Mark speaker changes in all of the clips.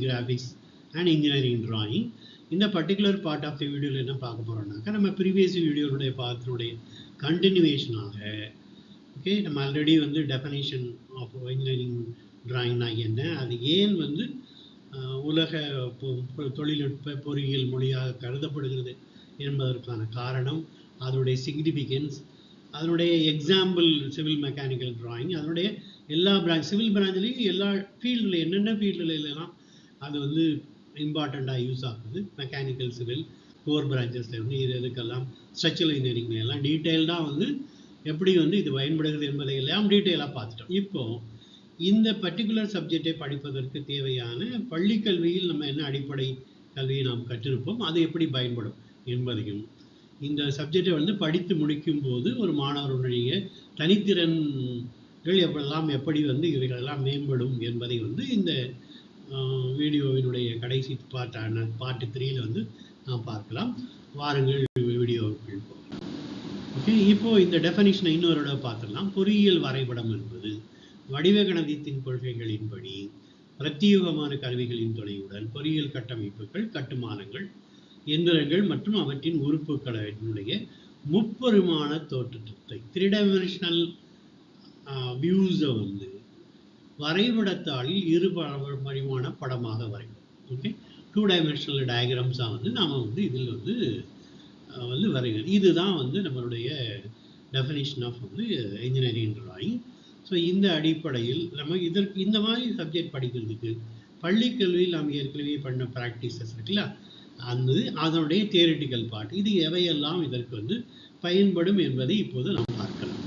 Speaker 1: graphics and engineering drawing. இந்த particular part of the வீடியோவில் என்ன பார்க்க போகிறோம்னாக்கா, நம்ம ப்ரீவியஸ் வீடியோனுடைய பார்த்துடைய கண்டினியூவேஷனாக ஓகே, நம்ம ஆல்ரெடி வந்து டெஃபனிஷன் ஆஃப் இன்ஜினியரிங் டிராயிங்னா என்ன, அது ஏன் வந்து உலக தொழில்நுட்ப பொறியியல் மொழியாக கருதப்படுகிறது என்பதற்கான காரணம், அதனுடைய சிக்னிஃபிகன்ஸ், அதனுடைய எக்ஸாம்பிள் சிவில் மெக்கானிக்கல் டிராயிங், அதனுடைய எல்லா சிவில் பிரான்ச்லேயும் எல்லா ஃபீல்டில் என்னென்ன ஃபீல்டுலாம் அது வந்து இம்பார்ட்டண்ட்டாக யூஸ் ஆகுது. மெக்கானிக்கல் சிவில் கோர் பிரான்ச்சஸில் வந்து இது எதுக்கெல்லாம் ஸ்ட்ரக்சரல் இன்ஜினியரிங் எல்லாம் டீட்டெயில்டாக வந்து எப்படி வந்து இது பயன்படுகிறது என்பதை எல்லாம் டீட்டெயிலாக பார்த்துட்டோம். இப்போது இந்த பர்டிகுலர் சப்ஜெக்டை படிப்பதற்கு தேவையான பள்ளி கல்வியில் நம்ம என்ன அடிப்படை கல்வியை நாம் கற்றிருப்போம், அது எப்படி பயன்படும் என்பதையும், இந்த சப்ஜெக்டை வந்து படித்து முடிக்கும் போது ஒரு மாணவருடைய தனித்திறன்கள் எப்படி வந்து இவைகளெல்லாம் மேம்படும் என்பதை வந்து இந்த வீடியோவினுடைய கடைசி பார்ட்டான பார்ட் 3ல் வந்து நாம் பார்க்கலாம். வாருங்கள் வீடியோவுக்குள் போகலாம். ஓகே, இப்போது இந்த டெஃபனிஷனை இன்னொரு பார்த்துடலாம். பொறியியல் வரைபடம் என்பது வடிவ கணிதத்தின் கொள்கைகளின்படி பிரத்யேகமான கருவிகளின் துணையுடன் பொறியியல் கட்டமைப்புகள், கட்டுமானங்கள், எந்திரங்கள் மற்றும் அவற்றின் உறுப்புகளினுடைய முப்பரிமாண தோற்றத்தை 3D வியூஸை வந்து வரைபடத்தாளில் பரிமாண படமாக வரைவோம். ஓகே, 2D டயக்ராம்ஸாக வந்து நாம் வந்து இதில் வந்து வரைகிறது. இதுதான் வந்து நம்மளுடைய டெஃபினிஷன் ஆஃப் வந்து இன்ஜினியரிங் டிராயிங். ஸோ இந்த அடிப்படையில் நம்ம இந்த மாதிரி சப்ஜெக்ட் படிக்கிறதுக்கு பள்ளிக்கல்வியில் நாம் ஏற்கனவே பண்ண ப்ராக்டிசஸ் இருக்குல்ல, அதனுடைய தியரிட்டிக்கல் பார்ட், இது எவையெல்லாம் இதற்கு வந்து பயன்படும் என்பதை இப்போது நாம் பார்க்கலாம்.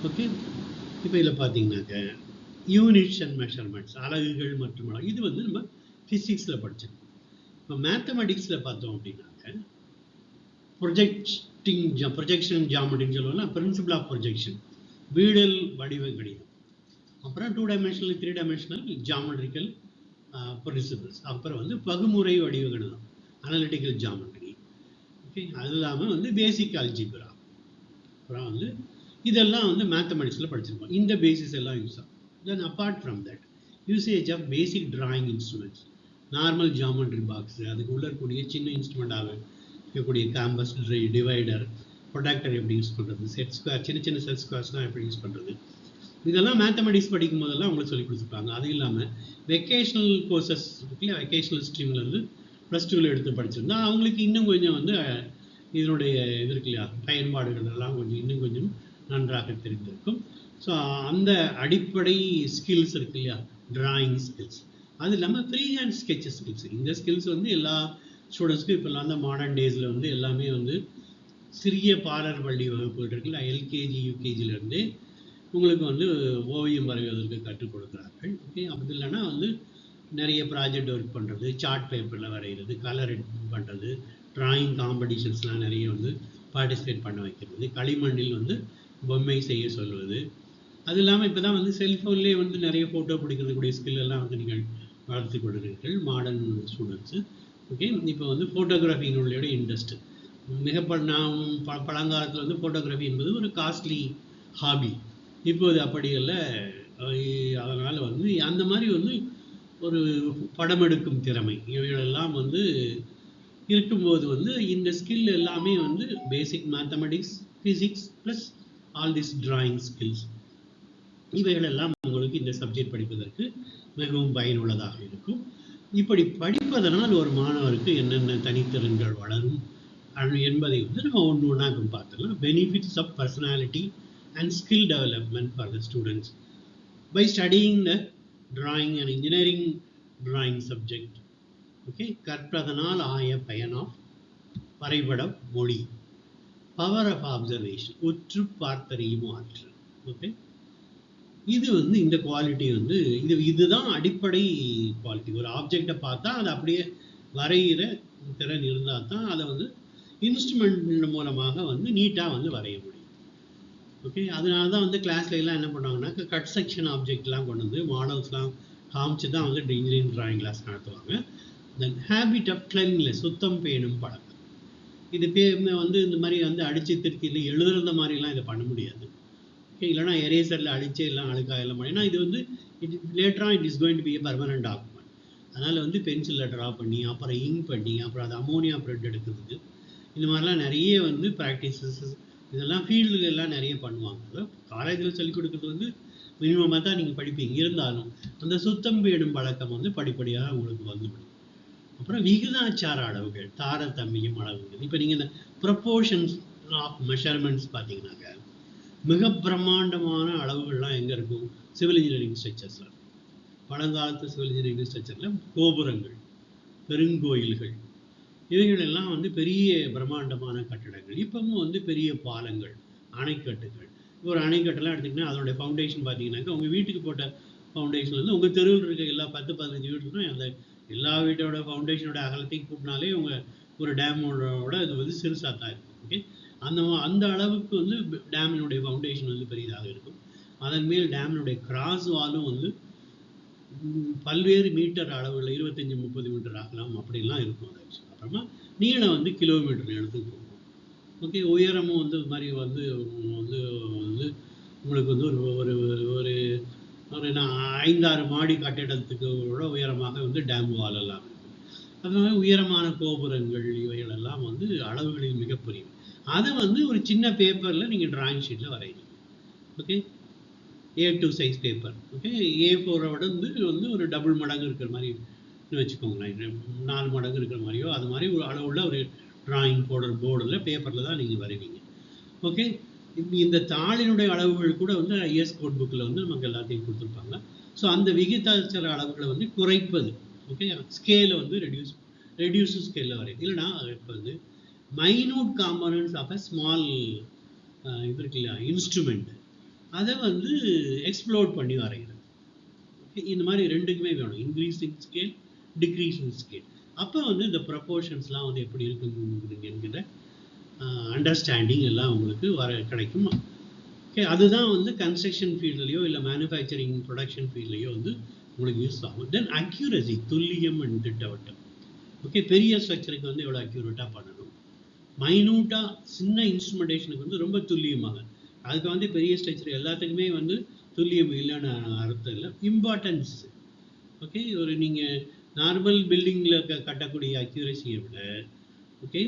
Speaker 1: ஓகே, இப்போ இதில் பார்த்தீங்கன்னாக்க யூனிட்ஸ் அண்ட் மெஷர்மெண்ட்ஸ், அலகுகள் மற்றும் இது வந்து நம்ம ஃபிசிக்ஸில் படிச்சிருக்கோம். இப்போ மேத்தமெட்டிக்ஸில் பார்த்தோம் அப்படின்னாக்க ப்ரொஜெக்ஷன் ஜாமெட்ரின்னு சொல்லுவோம்னா, பிரின்சிபிள் ஆஃப் ப்ரொஜெக்ஷன், வீடல் வடிவ கணிதம், அப்புறம் 2D 3D ஜாமெட்ரிக்கல் பிரின்சிபிள்ஸ், அப்புறம் வந்து பகுமுறை வடிவ கணிதம், அனலிட்டிக்கல் ஜாமெட்ரி. ஓகே, அது இல்லாமல் வந்து பேசிக் அல்ஜிப்ரா, அப்புறம் வந்து இதெல்லாம் வந்து மேத்தமெட்டிக்ஸில் படிச்சிருக்கோம். இந்த பேசிஸ் எல்லாம் யூஸ் ஆகும். Then apart from that usage of basic drawing instruments, normal geometry box, அதுக்கு உள்ள இருக்கக்கூடிய சின்ன இன்ஸ்ட்ருமெண்ட்டாக இருக்கக்கூடிய கேம்பஸ், டிவைடர், ப்ரொடக்டர் எப்படி யூஸ் பண்ணுறது, செட் ஸ்கொயர், சின்ன சின்ன செட் ஸ்கொயர்ஸ்லாம் எப்படி யூஸ் பண்ணுறது, இதெல்லாம் மேத்தமெட்டிக்ஸ் படிக்கும் போதெல்லாம் உங்களுக்கு சொல்லி கொடுத்துருப்பாங்க. அது இல்லாமல் வெக்கேஷ்னல் கோர்சஸ் இருக்குல்ல, வெக்கேஷ்னல் ஸ்ட்ரீமில் வந்து +2 எடுத்து படிச்சிருந்தா அவங்களுக்கு இன்னும் கொஞ்சம் வந்து இதனுடைய இது இருக்கு இல்லையா, பயன்பாடுகள் எல்லாம் இன்னும் கொஞ்சம் நன்றாக தெரிந்திருக்கும். ஸோ அந்த அடிப்படை ஸ்கில்ஸ் இருக்கு இல்லையா, டிராயிங் ஸ்கில்ஸ், அது இல்லாமல் ஃப்ரீ ஹேண்ட் ஸ்கெட்சஸ் ஸ்கில்ஸ். இந்த ஸ்கில்ஸ் வந்து எல்லா ஸ்டூடெண்ட்ஸ்க்கும் இப்போல்லாம் தான் மாடர்ன் டேஸில் வந்து எல்லாமே வந்து சிறிய பாலர் பள்ளி வகுப்புகள் இருக்குல்ல, எல்கேஜி யூகேஜிலேருந்தே உங்களுக்கு வந்து ஓவியம் வரைவதற்கு கற்றுக் கொடுக்குறார்கள். ஓகே, அப்படி இல்லைன்னா வந்து நிறைய ப்ராஜெக்ட் ஒர்க் பண்ணுறது, சார்ட் பேப்பரில் வரைகிறது, கலர் பண்ணுறது, டிராயிங் காம்படிஷன்ஸ்லாம் நிறைய வந்து பார்ட்டிசிபேட் பண்ண வைக்கிறது, களிமண்ணில் வந்து பொம்மை செய்ய சொல்வது, அது இல்லாமல் இப்போ தான் வந்து செல்ஃபோன்லேயே வந்து நிறைய ஃபோட்டோ பிடிக்கிறதுக்கூடிய ஸ்கில் எல்லாம் வந்து நீங்கள் வளர்த்து கொடுக்குறீர்கள் மாடர்ன் ஸ்டூடெண்ட்ஸு. ஓகே, இப்போ வந்து ஃபோட்டோகிராஃபியினுடைய இன்ட்ரெஸ்ட்டு நான் பழங்காலத்தில் வந்து ஃபோட்டோகிராஃபி என்பது ஒரு காஸ்ட்லி ஹாபி, இப்போது அப்படி இல்லை. அதனால் வந்து அந்த மாதிரி வந்து ஒரு படம் எடுக்கும் திறமை இவைகளெல்லாம் வந்து இருக்கும்போது வந்து இந்த ஸ்கில் எல்லாமே வந்து பேசிக் mathematics, physics plus all this drawing skills, இவைகளெல்லாம் உங்களுக்கு இந்த சப்ஜெக்ட் படிப்பதற்கு மிகவும் பயனுள்ளதாக இருக்கும். இப்படி படிப்பதனால் ஒரு மாணவருக்கு என்னென்ன தனித்திறன்கள் வளரும் என்பதை வந்து நம்ம ஒன்று ஒன்றாக பார்த்துக்கலாம். Benefits of personality and skill development for the students by studying the drawing and engineering drawing subject. Okay, கற்பதனால் ஆய பயன் ஆஃப் வரைபட மொழி, பவர் ஆஃப் அப்சர்வேஷன், உற்று பார்த்தறியும் ஆற்றல். ஓகே, இது வந்து இந்த குவாலிட்டி வந்து இதுதான் அடிப்படை குவாலிட்டி. ஒரு ஆப்ஜெக்டை பார்த்தா அதை அப்படியே வரைகிற திறன் இருந்தால் தான் அதை வந்து இன்ஸ்ட்ருமெண்ட் மூலமாக வந்து நீட்டாக வந்து வரைய முடியும். ஓகே, அதனால தான் வந்து கிளாஸ்ல எல்லாம் என்ன பண்ணுவாங்கன்னா, கட் செக்ஷன் ஆப்ஜெக்ட்லாம் கொண்டு வந்து மாடல்ஸ்லாம் காமிச்சு தான் வந்து இன்ஜினியரிங் டிராயிங் கிளாஸ் நடத்துவாங்க. தென் ஹேபிட் ஆஃப் கிளீன்லினஸ், சுத்தம் பேணும் பழக்கம். இது வந்து இந்த மாதிரி வந்து அடித்து திருத்தி எழுதுறத மாதிரிலாம் இதை பண்ண முடியாது. ஓகே, இல்லைனா எரேசரில் அடித்து எல்லாம் அழுக்காக எல்லாம் பண்ணி, ஏன்னா இது வந்து லேட்டராக it is going to be a permanent document. அதனால் வந்து பென்சிலில் ட்ரா பண்ணி அப்புறம் இங்க் பண்ணி அப்புறம் அது அமோனியா பிரெட் எடுக்கிறதுக்கு இந்த மாதிரிலாம் நிறைய வந்து ப்ராக்டிசஸ் இதெல்லாம் ஃபீல்டுல எல்லாம் நிறைய பண்ணுவாங்க. அதாவது காலேஜில் சொல்லிக் கொடுக்குறது வந்து மினிமமாக தான் நீங்கள் படிப்பீங்க, இருந்தாலும் அந்த சுத்தம் பேணும் பழக்கம் வந்து படிப்படியாக உங்களுக்கு வந்துவிடும். அப்புறம் விகிதாச்சார அளவுகள், தாரதமியம் அளவுகள். இப்போ நீங்கள் இந்த ப்ரொப்போர்ஷன்ஸ் ஆஃப் மெஷர்மெண்ட்ஸ் பார்த்தீங்கன்னாக்க மிக பிரம்மாண்டமான அளவுகள்லாம் எங்கே இருக்கும்? சிவில் இன்ஜினியரிங் ஸ்ட்ரக்சர்ஸில். பழங்காலத்து சிவில் இன்ஜினியரிங் ஸ்ட்ரக்சரில் கோபுரங்கள், பெருங்கோயில்கள், இவைகள் எல்லாம் வந்து பெரிய பிரம்மாண்டமான கட்டிடங்கள். இப்பவும் வந்து பெரிய பாலங்கள், அணைக்கட்டுகள். ஒரு அணைக்கட்டெல்லாம் எடுத்திங்கன்னா அதனுடைய ஃபவுண்டேஷன் பார்த்தீங்கன்னாக்கா உங்கள் வீட்டுக்கு போட்ட ஃபவுண்டேஷன் வந்து உங்கள் தெருவில் இருக்க எல்லா 10-15 வீட்டுக்கும் அந்த எல்லா வீட்டோட ஃபவுண்டேஷனோட அகலத்தையும் கூட்டினாலே உங்கள் ஒரு டேமோட இது வந்து சிறுசாக தான் இருக்கும். ஓகே, அந்த அளவுக்கு வந்து டேமினுடைய ஃபவுண்டேஷன் வந்து பெரியதாக இருக்கும். அதன் மேல் டேமினுடைய கிராஸ் வாலும் வந்து பல்வேறு மீட்டர் அளவுகளில் 25-30 மீட்டர் ஆகலாம் அப்படிலாம் இருக்கும். அப்புறமா நீளம் வந்து கிலோமீட்டர் எடுத்துக்கு போகும். ஓகே, உயரமும் வந்து இது மாதிரி வந்து வந்து வந்து உங்களுக்கு வந்து ஒரு ஒரு ஒரு 5-6 மாடி கட்டிடத்துக்கு விட உயரமாக வந்து டேம் வாலெல்லாம் இருக்கும். அது மாதிரி உயரமான கோபுரங்கள் இவைகள் எல்லாம் வந்து அளவுகளில் மிகப்பெரிய. அதை வந்து ஒரு சின்ன பேப்பரில் நீங்கள் டிராயிங் ஷீட்டில் வரையணும். Okay, A2 size paper. Okay, A4 வந்து ஒரு டபுள் மடங்கு இருக்கிற மாதிரி வச்சுக்கோங்களேன், 4 மடங்கு இருக்கிற மாதிரியோ அது மாதிரி ஒரு அளவுள்ள ஒரு டிராயிங் போர்டில் பேப்பரில் தான் நீங்கள் வரைவீங்க. ஓகே, இந்த தாளினுடைய அளவுகள் கூட வந்து ஐஎஸ் கோட் புக்கில் வந்து நமக்கு எல்லாத்தையும் கொடுத்துருப்பாங்க. ஸோ அந்த விகிதாச்சார அளவுகளை வந்து குறைப்பது. ஓகே, ஸ்கேலை வந்து ரெடியூஸ் ஸ்கேலில் வரையும். இல்லைனா இப்போ வந்து minute components of a small இது இருக்கு இல்லையா, இன்ஸ்ட்ருமெண்ட், அதை வந்து எக்ஸ்ப்ளோர் பண்ணி வரைகிறது. இந்த மாதிரி ரெண்டுக்குமே வேணும், இன்க்ரீஸிங் ஸ்கேல், டிக்ரீஸிங் ஸ்கேல். அப்போ வந்து இந்த ப்ரொப்போர்ஷன்ஸ்லாம் வந்து எப்படி இருக்குங்க என்கிற அண்டர்ஸ்டாண்டிங் எல்லாம் உங்களுக்கு கிடைக்கும். ஓகே, அதுதான் வந்து கன்ஸ்ட்ரக்ஷன் ஃபீல்ட்லையோ இல்லை மேனுஃபேக்சரிங் ப்ரொடக்ஷன் ஃபீல்ட்லையோ வந்து உங்களுக்கு யூஸ் ஆகும். தென் அக்யூரசி, துல்லியம் அண்ட் திட்டவட்டம். ஓகே, பெரிய ஸ்ட்ரக்சருக்கு வந்து எவ்வளோ அக்யூரேட்டாக பண்ணணும், மைனூட்டாக சின்ன இன்ஸ்ட்ருமெண்டேஷனுக்கு வந்து ரொம்ப துல்லியமாக. அதுக்கு வந்து பெரிய ஸ்ட்ரக்சர் எல்லாத்துக்குமே வந்து துல்லியம் இல்லைன்னு அர்த்தம் இல்லை, இம்பார்ட்டன்ஸ். ஓகே, ஒரு நீங்கள் நார்மல் பில்டிங்கில் கட்டக்கூடிய அக்யூரசியை விட ஓகே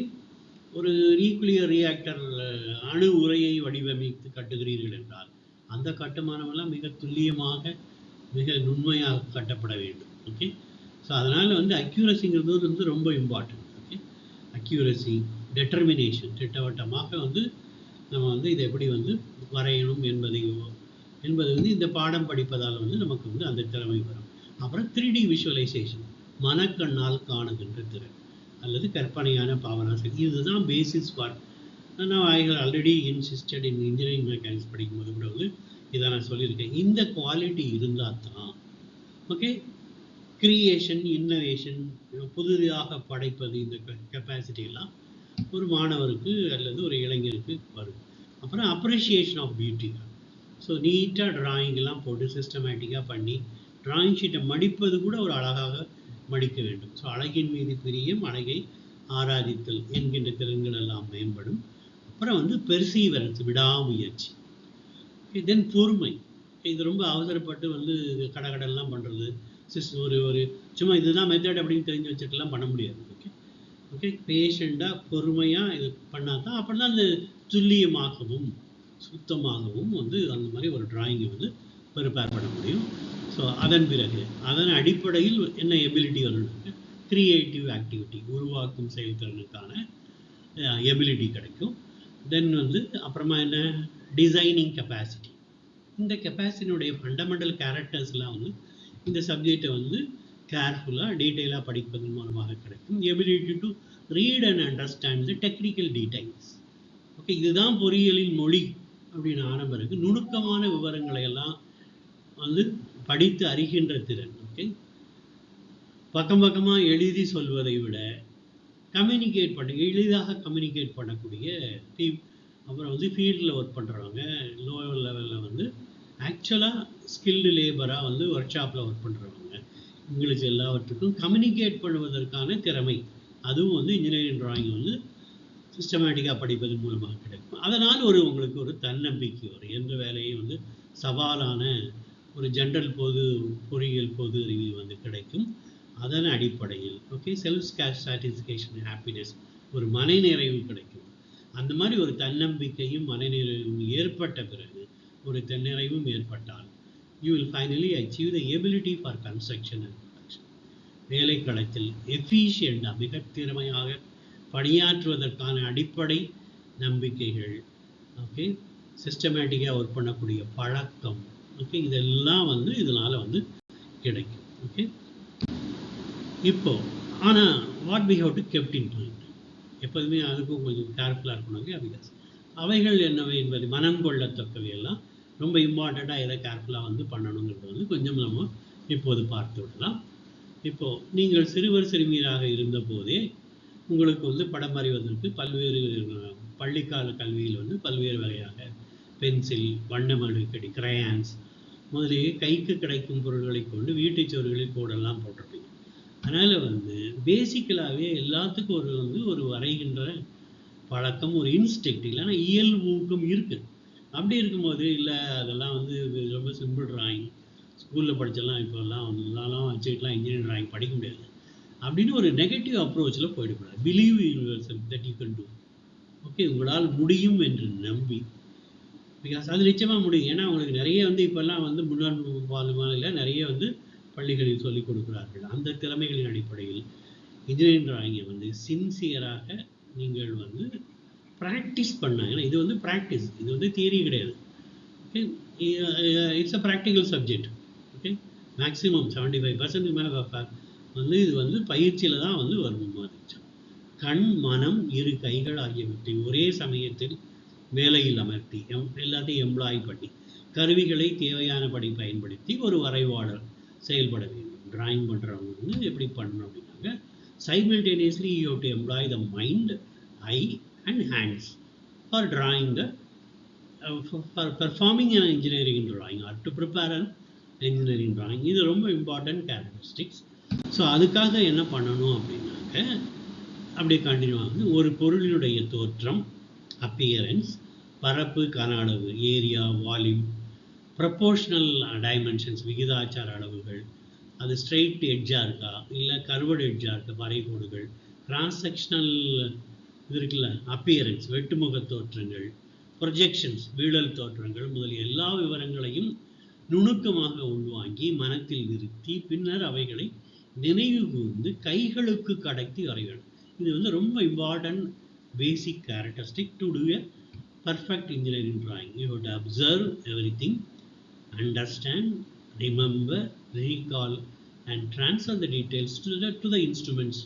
Speaker 1: ஒரு நியூக்ளியர் ரியாக்டர் அணு உரையை வடிவமைத்து கட்டுகிறீர்கள் என்றால் அந்த கட்டுமானமெல்லாம் மிக துல்லியமாக மிக நுண்மையாக கட்டப்பட வேண்டும். ஓகே, ஸோ அதனால் வந்து அக்யூரசிங்கிறது வந்து ரொம்ப இம்பார்ட்டன்ட். ஓகே, அக்யூரசி, டெட்டர்மினேஷன், திட்டவட்டமாக வந்து நம்ம வந்து இதை எப்படி வந்து வரையணும் என்பது வந்து இந்த பாடம் படிப்பதால் வந்து நமக்கு வந்து அந்த திறமை வரும். அப்புறம் 3D விஷுவலைசேஷன், மனக்கண்ணால் காணுகின்ற திறன் அல்லது கற்பனையான பாவனா சக்தி. இதுதான் பேசிஸ் ஃபார். நான் ஆல்ரெடி இன்சிஸ்டட் இன் இன்ஜினியரிங் மெக்கானிக்ஸ் படிக்கும்போது கூட வந்து இதை நான் சொல்லியிருக்கேன். இந்த குவாலிட்டி இருந்தால் தான் ஓகே கிரியேஷன், இன்னோவேஷன், புதிதாக படைப்பது, இந்த கெப்பாசிட்டி எல்லாம் ஒரு மாணவருக்கு அல்லது ஒரு இளைஞருக்கு வரும். அப்புறம் அப்ரிஷியேஷன் ஆஃப் பியூட்டி. ஸோ நீட்டாக டிராயிங்கெல்லாம் போட்டு சிஸ்டமேட்டிக்காக பண்ணி டிராயிங் ஷீட்டை மடிப்பது கூட ஒரு அழகாக மடிக்க வேண்டும். ஸோ அழகின் மீது பிரியம், அழகை ஆராதித்தல் என்கின்ற திறன்கள் எல்லாம் மேம்படும். அப்புறம் வந்து பெர்சீவரன்ஸ், விடாமுயற்சி. தென் பொறுமை. இது ரொம்ப அவசரப்பட்டு வந்து கடலாம் பண்ணுறது, ஒரு சும்மா இதுதான் மெத்தட் அப்படின்னு தெரிஞ்சு வச்சுட்டுலாம் பண்ண முடியாது. ஓகே ஓகே பேஷண்ட்டாக பொறுமையாக இது பண்ணால் தான் அப்புறம் தான் அந்த துல்லியமாகவும் சுத்தமாகவும் வந்து அந்த மாதிரி ஒரு டிராயிங்கை வந்து ப்ரிப்பேர் பண்ண முடியும். ஸோ அதன் பிறகு அதன் அடிப்படையில் என்ன எபிலிட்டி வரணும், கிரியேட்டிவ் ஆக்டிவிட்டி, உருவாக்கும் செயல்திறனுக்கான எபிலிட்டி கிடைக்கும். தென் வந்து அப்புறமா என்ன, டிசைனிங் கெப்பாசிட்டி. இந்த கெப்பாசிட்டியினுடைய ஃபண்டமெண்டல் கேரக்டர்ஸ்லாம் வந்து இந்த சப்ஜெக்டை வந்து கேர்ஃபுல்லாக டீட்டெயிலாக படிப்பதன் மூலமாக கிடைக்கும். Ability to read and understand the technical details. Okay, இதுதான் பொறியியலின் மொழி அப்படின்னு ஆரம்பம் இருக்குது. நுணுக்கமான விவரங்களை எல்லாம் வந்து படித்து அறிகின்ற திறன். ஓகே, பக்கம் பக்கமாக எழுதி சொல்வதை விட கம்யூனிகேட் பண்ண, எளிதாக கம்யூனிகேட் பண்ணக்கூடிய அப்புறம் வந்து ஃபீல்டில் ஒர்க் பண்ணுறவங்க, லோவர் லெவலில் வந்து ஆக்சுவலாக ஸ்கில்டு லேபராக வந்து ஒர்க் ஷாப்பில் ஒர்க் பண்ணுறவங்க, இங்கிலீஷ் எல்லாவற்றுக்கும் கம்யூனிகேட் பண்ணுவதற்கான திறமை, அதுவும் வந்து இன்ஜினியரிங் டிராயிங் வந்து சிஸ்டமேட்டிக்காக படிப்பதன் மூலமாக கிடைக்கும். அதனால் உங்களுக்கு ஒரு தன்னம்பிக்கை வரும். எந்த வேலையும் வந்து சவாலான ஒரு ஜென்ரல் பொறியியல் பொது அறிவு வந்து கிடைக்கும். அதன் அடிப்படையில் ஓகே செல்ஃப் சாட்டிஸ்ஃபேக்ஷன் ஹாப்பினஸ் ஒரு மனநிறைவு கிடைக்கும். அந்த மாதிரி ஒரு தன்னம்பிக்கையும் மனநிறைவும் ஏற்பட்ட பிறகு ஒரு தன்னிறைவும் ஏற்பட்டால் you will finally achieve the ability for construction and production. வேலைக்களத்தில் எஃபிஷியண்டாக மிக திறமையாக பணியாற்றுவதற்கான அடிப்படை நம்பிக்கைகள், ஓகே சிஸ்டமேட்டிக்காக ஒர்க் பண்ணக்கூடிய பழக்கம், ஓகே இதெல்லாம் வந்து இதனால் வந்து கிடைக்கும். ஓகே இப்போ ஆனால் what we have to kept in mind, எப்போதுமே அதுக்கும் கொஞ்சம் கேர்ஃபுல்லாக இருக்கணுங்க. பிகாஸ் அவைகள் என்னவை என்பது மனம் கொள்ளத்தக்கவையெல்லாம் ரொம்ப இம்பார்ட்டண்ட்டாக எதை கேர்ஃபுல்லாக வந்து பண்ணணுங்கிறது வந்து கொஞ்சம் நம்ம இப்போது பார்த்து விடலாம். இப்போது நீங்கள் சிறுவர் சிறுமியராக இருந்த போதே உங்களுக்கு வந்து படம் வரைவதற்கு பல்வேறு பள்ளிக்கால கல்வியில் வந்து பல்வேறு வகையாக பென்சில், வண்ணமழுக்கடி, கிரையான்ஸ் முதலிய கைக்கு கிடைக்கும் பொருள்களை கொண்டு வீட்டு சுவர்களில் போடலாம் போட்டிருப்பீங்க. அதனால் வந்து பேசிக்கலாகவே எல்லாத்துக்கும் ஒரு வரைகின்ற பழக்கம், ஒரு இன்ஸ்டிக்ட் இல்லைன்னா இயல்பூக்கம் இருக்குது. அப்படி இருக்கும்போது இல்லை அதெல்லாம் வந்து ரொம்ப சிம்பிள் ட்ராயிங், ஸ்கூலில் படித்தெல்லாம் இப்போல்லாம் வந்துலாம் வச்சுக்கிட்டுலாம் இன்ஜினியரிங் ட்ராயிங் படிக்க முடியாது அப்படின்னு ஒரு நெகட்டிவ் அப்ரோச்சில் போயிடக்கூடாது. Believe in yourself that you can do. Okay உங்களால் முடியும் என்று நம்பி, பிகாஸ் அது நிச்சயமாக முடியும். ஏன்னா உங்களுக்கு நிறைய வந்து இப்போல்லாம் வந்து முன்னாள் பாலுமானில் நிறைய வந்து பள்ளிகளில் சொல்லிக் கொடுக்குறார்கள். அந்த திறமைகளின் அடிப்படையில் இன்ஜினியரிங் ட்ராயிங்கை வந்து சின்சியராக நீங்கள் வந்து ப்ராக்டிஸ் பண்ணாங்க. ஏன்னா இது வந்து ப்ராக்டிஸ், இது வந்து தியரி கிடையாது. Okay it's a practical subject. Okay maximum 75% மேலே வந்து இது வந்து பயிற்சியில் தான் வந்து வரணுமா இருந்துச்சு. கண், மனம், இரு கைகள் ஆகியவற்றை ஒரே சமயத்தில் வேலையில் அமர்த்தி எல்லாத்தையும் எம்ப்ளாய் பண்ணி கருவிகளை தேவையானபடி பயன்படுத்தி ஒரு வரைவாளர் செயல்பட வேண்டும். டிராயிங் பண்ணுறவங்க வந்து எப்படி பண்ணணும் அப்படின்னாங்க, simultaneously you have to employ the mind, eye and hands for drawing the for performing an engineering drawing or to prepare an engineering drawing. இது ரொம்ப இம்பார்ட்டன்ட் கேரக்டரிஸ்டிக்ஸ். ஸோ அதுக்காக என்ன பண்ணணும் அப்படின்னாக்க, அப்படியே கண்டினியூ ஆகுது. ஒரு பொருளினுடைய தோற்றம், அப்பியரன்ஸ், பரப்பு, கன அளவு, ஏரியா, வால்யூம், ப்ரப்போர்ஷனல் டைமென்ஷன்ஸ், விகிதாச்சார அளவுகள், அது ஸ்ட்ரெயிட் எட்ஜாக இருக்கா இல்லை கர்வர்டு எட்ஜாக இருக்கா, வரைகோடுகள், கிராஸ் செக்ஷனல் இது இருக்குல்ல, அப்பியரன்ஸ், வெட்டுமுக தோற்றங்கள், ப்ரொஜெக்ஷன்ஸ், வீழல் தோற்றங்கள் முதலிய எல்லா விவரங்களையும் நுணுக்கமாக உள்வாங்கி மனத்தில் நிறுத்தி பின்னர் அவைகளை நினைவு கூர்ந்து கைகளுக்கு கடத்தி வரையணும். இது வந்து ரொம்ப important basic characteristic to do a perfect engineering drawing. You have to observe everything, understand, remember, recall and transfer the details to the instruments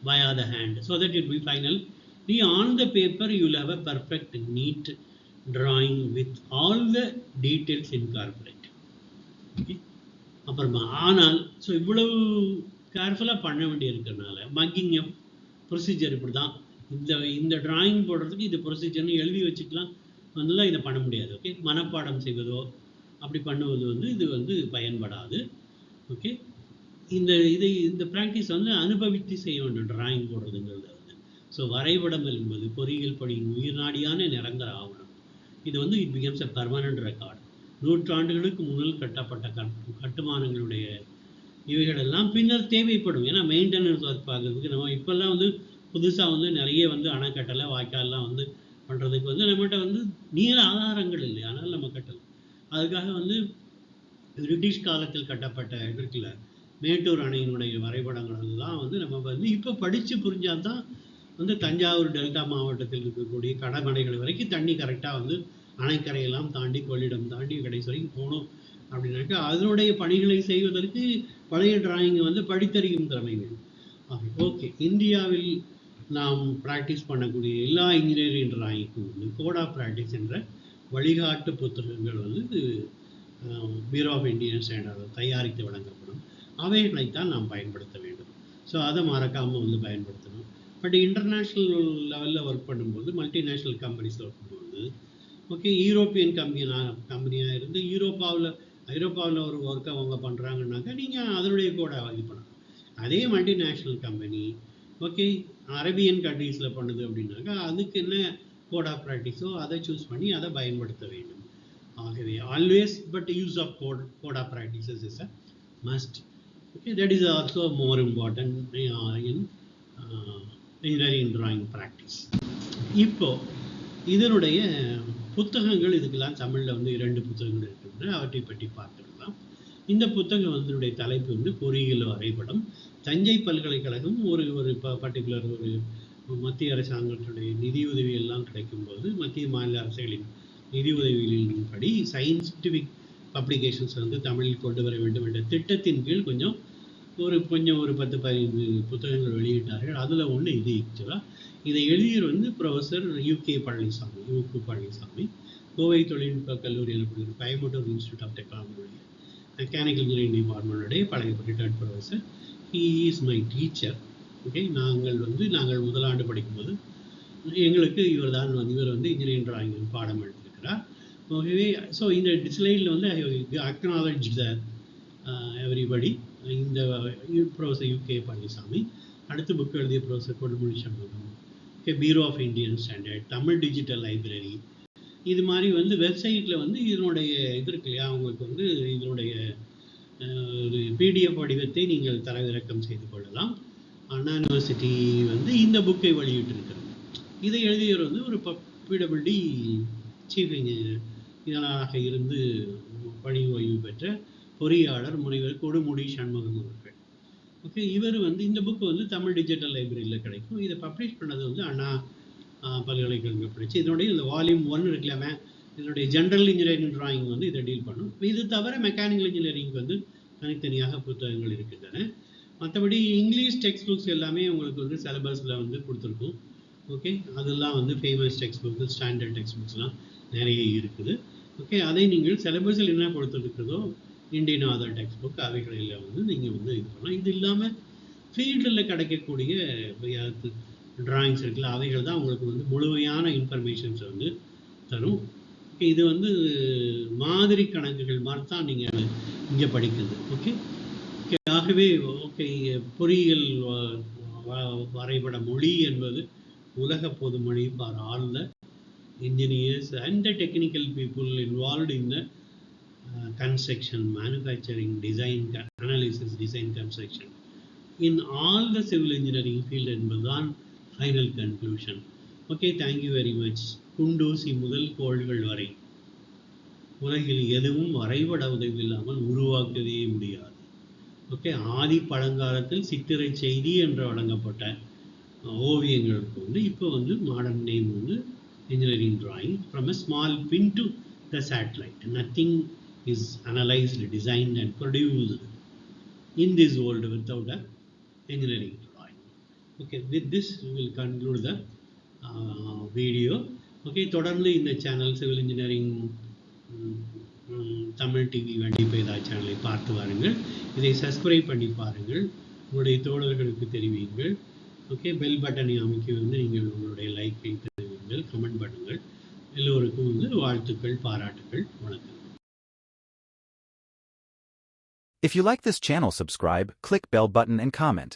Speaker 1: via the hand, so that it will finally on the paper you will have a perfect neat drawing with all the details incorporated. Okay, அப்புறமா ஆனால் so இவ்வளவு கேர்ஃபுல்லாக பண்ண வேண்டிய இருக்கிறதுனால மக்கிங் F procedure இப்படி தான், இந்த டிராயிங் போடுறதுக்கு இது ப்ரொசீஜர்னு எழுதி வச்சுக்கலாம் வந்துலாம் இதை பண்ண முடியாது. ஓகே மனப்பாடம் செய்வதோ அப்படி பண்ணுவது வந்து இது வந்து பயன்படாது. ஓகே இந்த ப்ராக்டிஸ் வந்து அனுபவித்து செய்ய வேண்டும் டிராயிங் போடுறதுங்கிறது வந்து. ஸோ வரைபடம் என்பது பொறியியல் பணியின் உயிர்நாடியான நிரந்தர ஆவணம். இது வந்து it becomes a permanent record. நூற்றாண்டுகளுக்கு முன்னால் கட்டப்பட்ட கட்டுமானங்களுடைய இவைகளெல்லாம் பின்னர் தேவைப்படும். ஏன்னா மெயின்டெனன்ஸ் ஒர்க் பார்க்குறதுக்கு நம்ம இப்போல்லாம் வந்து புதுசாக வந்து நிறைய வந்து அணைக்கட்டலை வாய்க்கால்லாம் வந்து பண்ணுறதுக்கு வந்து நம்மகிட்ட வந்து நீர் ஆதாரங்கள் இல்லை, ஆனால் நம்ம கட்டலை. அதுக்காக வந்து பிரிட்டிஷ் காலத்தில் கட்டப்பட்ட இருக்குல்ல மேட்டூர் அணையினுடைய வரைபடங்கள் தான் வந்து நம்ம வந்து இப்போ படித்து புரிஞ்சால் தான் வந்து தஞ்சாவூர் டெல்டா மாவட்டத்தில் இருக்கக்கூடிய கடமடைகள் வரைக்கும் தண்ணி கரெக்டாக வந்து அணைக்கரையெல்லாம் தாண்டி கொள்ளிடம் தாண்டி கடைசி வரைக்கும் போகணும் அப்படின்னாக்கா அதனுடைய பணிகளை செய்வதற்கு பழைய டிராயிங்கை வந்து படித்தறியும் திறமை வேணும். ஓகே இந்தியாவில் நாம் ப்ராக்டிஸ் பண்ணக்கூடிய எல்லா இன்ஜினியரிங் டிராயிங்க்கும் வந்து கோட் ஆஃப் ப்ராக்டிஸ் என்ற வழிகாட்டு புத்தகங்கள் வந்து பியூரோ ஆஃப் இந்தியன் ஸ்டாண்டர்ட் தயாரித்து வழங்கப்படும். அவைகளைத்தான் நாம் பயன்படுத்த வேண்டும். ஸோ அதை மறக்காமல் வந்து பயன்படுத்தணும். பட் இன்டர்நேஷ்னல் லெவலில் ஒர்க் பண்ணும்போது மல்டிநேஷ்னல் கம்பெனிஸில் ஒர்க் பண்ணும்போது ஓகே யூரோப்பியன் கம்பெனியாக இருந்து ஐரோப்பாவில் ஒரு ஒர்க்கை அவங்க பண்ணுறாங்கன்னாக்கா நீங்கள் அதனுடைய கோடை இது பண்ணணும். அதே மல்டிநேஷ்னல் கம்பெனி ஓகே அரேபியன் கண்ட்ரீஸில் பண்ணுது அப்படின்னாக்கா அதுக்கு என்ன கோட் ஆஃப் ப்ராக்டிஸோ அதை சூஸ் பண்ணி அதை பயன்படுத்த வேண்டும். ஆகவே always but use of code of practices is a must. Okay, that is also more important in engineering drawing practice. இப்போ இதனுடைய புத்தகங்கள் இதுக்கெல்லாம் தமிழில் வந்து 2 புத்தகங்கள் இருக்கின்றன. அவற்றை பற்றி பார்த்துக்கலாம். இந்த புத்தகம் வந்து தலைப்பு வந்து பொறியியல் வரைபடம். தஞ்சை பல்கலைக்கழகம் ஒரு பர்டிகுலர் ஒரு மத்திய அரசாங்கத்துடைய நிதியுதவி எல்லாம் கிடைக்கும்போது மத்திய மாநில அரசுகளின் நிதி உதவிகளின்படி சயின்டிஃபிக் பப்ளிகேஷன்ஸ் வந்து தமிழில் கொண்டு வர வேண்டும் என்ற திட்டத்தின் கீழ் கொஞ்சம் ஒரு 10-15 புத்தகங்கள் வெளியிட்டார்கள். அதில் ஒன்று இது. ஆக்சுவலாக இதை எழுதியவர் வந்து ப்ரொஃபஸர் யூகே பழனிசாமி, கோவை தொழில்நுட்ப கல்லூரி எனப்படுகிற Coimbatore Institute of Technology mechanical engineering டிபார்ட்மெண்ட்டுடைய பழைய retired professor. He is my teacher. Okay, நாங்கள் முதலாண்டு படிக்கும்போது எங்களுக்கு இவர் வந்து இன்ஜினியரிங் டிராயிங் பாடம் எடுத்திருக்கிறார். ஓகே, ஸோ இந்த ஸ்லைடில் வந்து அக்னாலஜ் த எவ்ரிபடி. இந்த ப்ரொஃபஸர் யூகே பழனிசாமி, அடுத்த புக் எழுதிய professor Kodumudi Shanmugam, okay, bureau of Indian standard, Tamil digital library. இது மாதிரி வந்து வெப்சைட்டில் வந்து இதனுடைய இது இருக்கு இல்லையா, அவங்களுக்கு வந்து இதனுடைய ஒரு பிடிஎஃப் வடிவத்தை நீங்கள் தரவிறக்கம் செய்து கொள்ளலாம். அண்ணா யூனிவர்சிட்டி வந்து இந்த புக்கை வெளியிட்டிருக்கிறது. இதை எழுதியவர் வந்து ஒரு பிடபிள்டி சீஃப் இன்ஜினியராக இருந்து பணி ஓய்வு பெற்ற பொறியாளர் முனைவர் கொடுமுடி சண்முகம் அவர்கள். ஓகே, இவர் வந்து இந்த புக்கு வந்து தமிழ் டிஜிட்டல் லைப்ரரியில் கிடைக்கும். இதை பப்ளிஷ் பண்ணது வந்து அண்ணா பல்கலைக்கழகம் படிச்சு. இதனுடைய இந்த வால்யூம் 1 இருக்கலாமே, இதனுடைய ஜென்ரல் இன்ஜினியரிங் டிராயிங் வந்து இதை டீல் பண்ணும். இது தவிர மெக்கானிக்கல் இன்ஜினியரிங் வந்து தனித்தனியாக புத்தகங்கள் இருக்கின்றன. மற்றபடி இங்கிலீஷ் டெக்ஸ்ட் புக்ஸ் எல்லாமே உங்களுக்கு வந்து சிலபஸில் வந்து கொடுத்துருக்கும். ஓகே, அதெல்லாம் வந்து famous text books, standard text புக்ஸ்லாம் நிறைய இருக்குது. ஓகே, அதை நீங்கள் சிலபஸில் என்ன கொடுத்துருக்குதோ இந்தியன் ஆதர் டெக்ஸ்ட் புக் அவைகளில் வந்து நீங்கள் வந்து இது பண்ணலாம். இது இல்லாமல் ஃபீல்டில் கிடைக்கக்கூடிய டிராயிங்ஸ் இருக்குல்ல, அவைகள் தான் உங்களுக்கு வந்து முழுமையான இன்ஃபர்மேஷன்ஸை வந்து தரும். இது வந்து மாதிரி கணக்குகள் மாதிரி தான் நீங்கள் இங்கே படிக்கிறது. ஓகே, ஆகவே ஓகே, பொறியியல் வரைபட மொழி என்பது உலக பொதுமொழி for all the engineers and the technical people involved in the construction, manufacturing, design, analysis, design, construction in all the civil engineering field என்பதுதான் final conclusion. Okay, thank you very much. குண்டூசி முதல் கோள்கள் வரை உலகில் எதுவும் வரைபட உதவி இல்லாமல் உருவாக்கவே முடியாது. ஓகே, ஆதி பழங்காலத்தில் சித்திரை செய்தி என்று வழங்கப்பட்ட ஓவியங்களுக்கு வந்து இப்போ வந்து மாடர்ன் நேம் வந்து engineering drawing. From a small pin to the satellite, nothing is analyzed, designed and produced in this world without a engineering drawing. Okay, with this we will conclude the video. Okay, தொடர்ந்து இந்த channel civil engineering Tamil TV வெண்டிப்பேதா சேனலை பார்த்து வாருங்கள். இதை subscribe பண்ணி பாருங்கள், உங்களுடைய தோழர்களுக்கு தெரிவியுங்கள். ஓகே, பெல் பட்டனை அமைக்க வந்து நீங்கள் உங்களுடைய லைக்கை தெரிவிங்கள், கமெண்ட் பண்ணுங்கள். எல்லோருக்கும் வந்து வாழ்த்துக்கள், பாராட்டுகள், வணக்கம்.
Speaker 2: If you like this channel, subscribe, click bell button and comment.